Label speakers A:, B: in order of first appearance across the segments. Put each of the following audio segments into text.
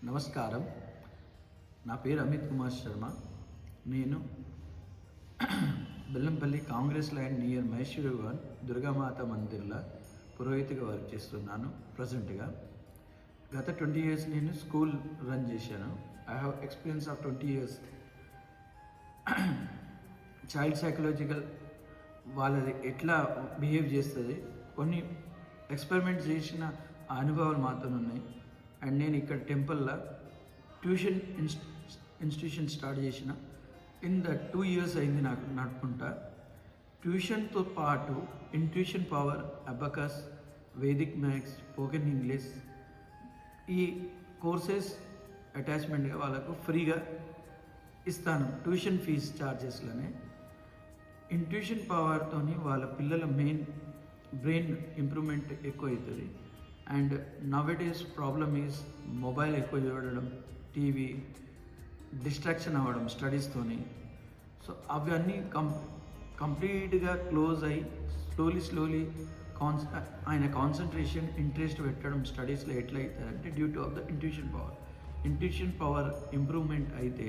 A: నమస్కారం. నా పేరు అమిత్ కుమార్ శర్మ. నేను Bellampalli Congress line near Maheshwari Bhavan Durgamata మందిర్లో పురోహితుగా వర్క్ చేస్తున్నాను ప్రజెంట్గా. గత 20 years నేను స్కూల్ రన్ చేశాను. I have experience of 20 years. Child psychological వాళ్ళది ఎట్లా బిహేవ్ చేస్తుంది కొన్ని ఎక్స్పెరిమెంట్ చేసిన అనుభవాలు మాత్రం ఉన్నాయి. అండ్ నేను ఇక్కడ టెంపుల్లో ట్యూషన్ ఇన్స్టిట్యూషన్ స్టార్ట్ చేసిన. ఇన్ ద 2 years అయింది నాకు నడుపుకుంటా. ట్యూషన్తో పాటు intuition power, Abacus, Vedic maths, spoken English ఈ కోర్సెస్ అటాచ్మెంట్గా వాళ్ళకు ఫ్రీగా ఇస్తాను ట్యూషన్ ఫీజ్ ఛార్జెస్లోనే. ఇంట్యూషన్ పవర్తో వాళ్ళ పిల్లల మెయిన్ బ్రెయిన్ ఇంప్రూవ్మెంట్ ఎక్కువ అవుతుంది. అండ్ నవ్-ఎ-డేస్ ప్రాబ్లమ్ ఈజ్ మొబైల్ ఎక్కువ చూడడం, టీవీ డిస్ట్రాక్షన్ అవ్వడం స్టడీస్తోని. సో అవన్నీ కంప్లీట్గా క్లోజ్ అయ్యి స్లోలీ ఆయన కాన్సన్ట్రేషన్ ఇంట్రెస్ట్ పెట్టడం స్టడీస్లో ఎట్లా అవుతారంటే due to of the intuition power improvement అయితే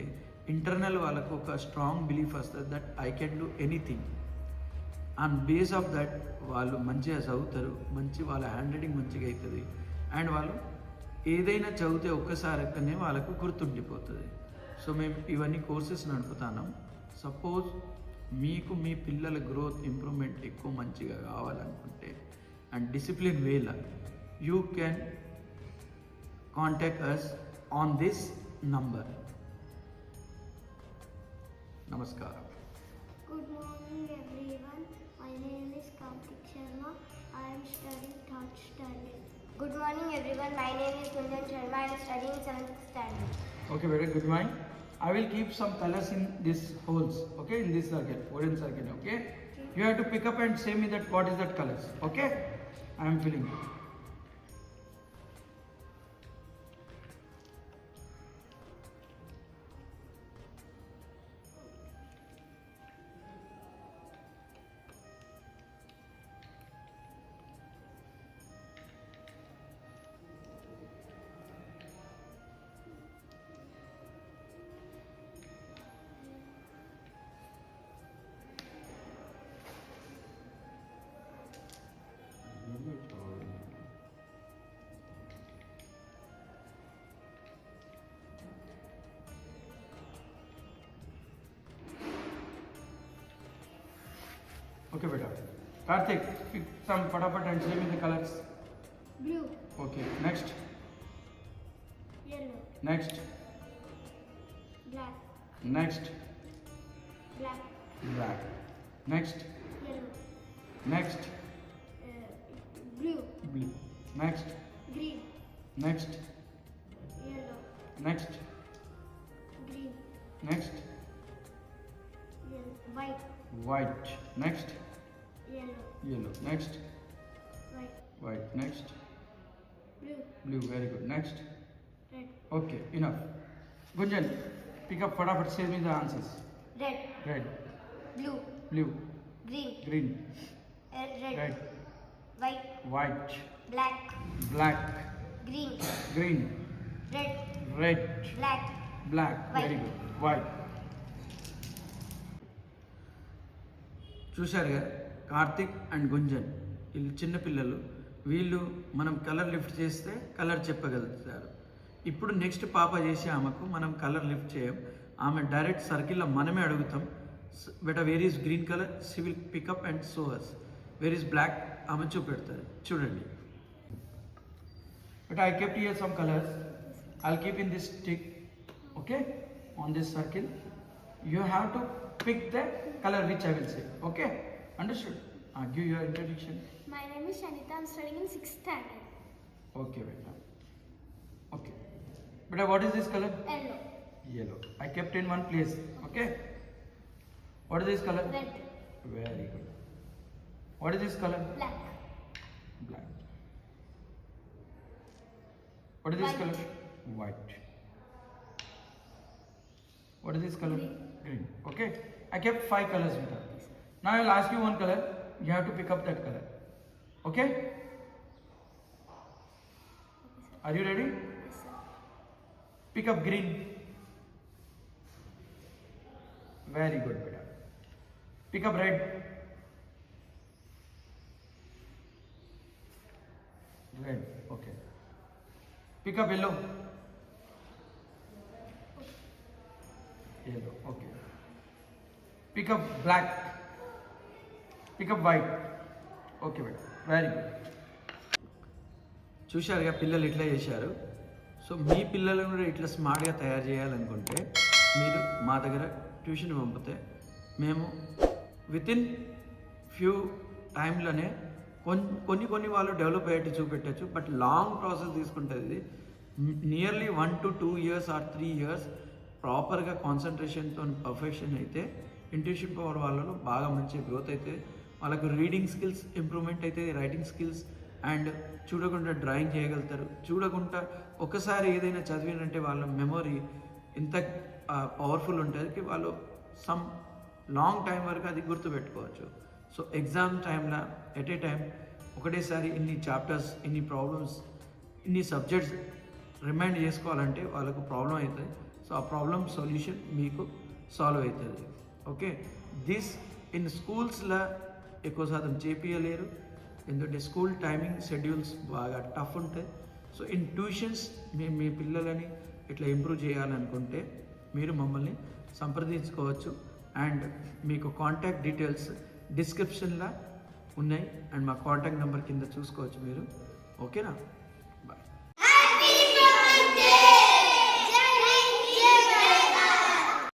A: ఇంటర్నల్ వాళ్ళకు ఒక స్ట్రాంగ్ బిలీఫ్ వస్తుంది that I can do anything. On base of that వాళ్ళు మంచిగా చదువుతారు, వాళ్ళ హ్యాండ్ రైటింగ్ మంచిగా అవుతుంది. అండ్ వాళ్ళు ఏదైనా చదివితే ఒక్కసారిగానే వాళ్ళకు గుర్తుండిపోతుంది. సో మేము ఇవన్నీ కోర్సెస్ నడుపుతాను. సపోజ్ మీకు మీ పిల్లల గ్రోత్ ఇంప్రూవ్మెంట్ ఎక్కువ మంచిగా కావాలనుకుంటే అండ్ డిసిప్లిన్ వేలా you can contact us on this number. నమస్కారం.
B: Good morning everyone. My name is Karthik Sharma. I am studying 3rd standard.
C: Good morning everyone. My name is Gunjan Sharma. I am studying 7th standard.
A: Okay, very good morning. I will keep some colors in these holes, okay, in this circle, wooden circle, okay? You have to pick up and say me that what is that colors, okay? I am filling it. Okay, beta. Karthik, pick some fatapat and say me the colors.
B: Blue,
A: Okay, next,
B: yellow,
A: next,
B: black,
A: next,
B: black,
A: black, next,
B: yellow,
A: next,
B: blue,
A: blue, next,
B: green,
A: next,
B: yellow,
A: next,
B: green,
A: next,
B: yellow, white,
A: white, next,
B: yellow,
A: yellow, next,
B: white,
A: white, next,
B: blue,
A: blue, very good, next.
B: red,
A: Okay, enough. Gunjan, pick up fatapat, say me the answers.
C: Red,
A: Red,
C: blue,
A: blue,
C: green,
A: green,
C: red,
A: red,
C: white,
A: white,
C: black,
A: black,
C: green,
A: green,
C: red,
A: red,
C: black,
A: black,
C: White.
A: very good, white. చూశారుగా Karthik and Gunjan వీళ్ళు చిన్నపిల్లలు. వీళ్ళు మనం colour lift చేస్తే colour చెప్పగలుగుతారు. ఇప్పుడు next పాప చేసే ఆమెకు మనం కలర్ లిఫ్ట్ చేయం. ఆమె డైరెక్ట్ సర్కిల్లో మనమే అడుగుతాం, better where is green colour, she will pick up and show us. Where is black, ఆమె చూపెడతారు. చూడండి. But I kept here some colours. I'll keep in this stick, okay, on this circle. You have to pick the color which I will say. Okay? Understood? Give your introduction.
B: My name is Shanita. I'm studying in 6th standard.
A: Okay, beta. Okay. Beta, what is this color?
B: Yellow,
A: Yellow. I kept in one place. Okay? What is this color?
B: red,
A: Very good. What is this color?
B: black,
A: Black. What is this
B: White.
A: color? White. What is this color?
B: Green.
A: Green. Okay. I kept 5 colors with her. Now I will ask you one color. You have to pick up that color. Okay? Are you ready?
B: Yes, sir.
A: Pick up green. Very good బేటా. Pick up red. Red, okay. Pick up yellow. Yellow, okay. Pick up black. Pick up white. Okay, beta. Very good. చూశారుగా పిల్లలు ఇట్లా చేశారు. So మీ పిల్లలను కూడా ఇట్లా స్మార్ట్గా తయారు చేయాలనుకుంటే మీరు మా దగ్గర ట్యూషన్ పంపితే మేము వితిన్ ఫ్యూ టైంలోనే కొన్ని వాళ్ళు డెవలప్ అయ్యేట్టు చూపెట్టచ్చు. బట్ లాంగ్ ప్రాసెస్ తీసుకుంటుంది ఇది. Nearly 1 to 2 years or 3 years ప్రాపర్గా కాన్సన్ట్రేషన్తో పర్ఫెక్షన్ అయితే ఇంట్యూషన్ పవర్ వాళ్ళలో బాగా మంచి గ్రోత్ అయితే వాళ్ళకు రీడింగ్ స్కిల్స్ ఇంప్రూవ్మెంట్ అయితే, రైటింగ్ స్కిల్స్ అండ్ చూడకుండా డ్రాయింగ్ చేయగలుగుతారు. చూడకుండా ఒకసారి ఏదైనా చదివినంటే వాళ్ళ మెమొరీ ఇంత పవర్ఫుల్ ఉంటుంది వాళ్ళు సమ్ లాంగ్ టైం వరకు అది గుర్తుపెట్టుకోవచ్చు. సో ఎగ్జామ్ టైంలో ఎట్ ఏ టైం ఒకటేసారి ఇన్ని చాప్టర్స్, ఇన్ని ప్రాబ్లమ్స్, ఇన్ని సబ్జెక్ట్స్ రిమైండ్ చేసుకోవాలంటే వాళ్ళకు ప్రాబ్లం అవుతుంది. సో ఆ ప్రాబ్లమ్ సొల్యూషన్ మీకు సాల్వ్ అవుతుంది. ఓకే, దిస్ ఇన్ స్కూల్స్లో ఎక్కువ శాతం చేపియలేరు ఎందుకంటే స్కూల్ టైమింగ్ షెడ్యూల్స్ బాగా టఫ్ ఉంటాయి. సో ఇన్ ట్యూషన్స్ మీ పిల్లలని ఇట్లా ఇంప్రూవ్ చేయాలనుకుంటే మీరు మమ్మల్ని సంప్రదించుకోవచ్చు. అండ్ మీకు కాంటాక్ట్ డీటెయిల్స్ డిస్క్రిప్షన్లో ఉన్నాయి అండ్ మా కాంటాక్ట్ నెంబర్ కింద చూసుకోవచ్చు మీరు. ఓకేనా?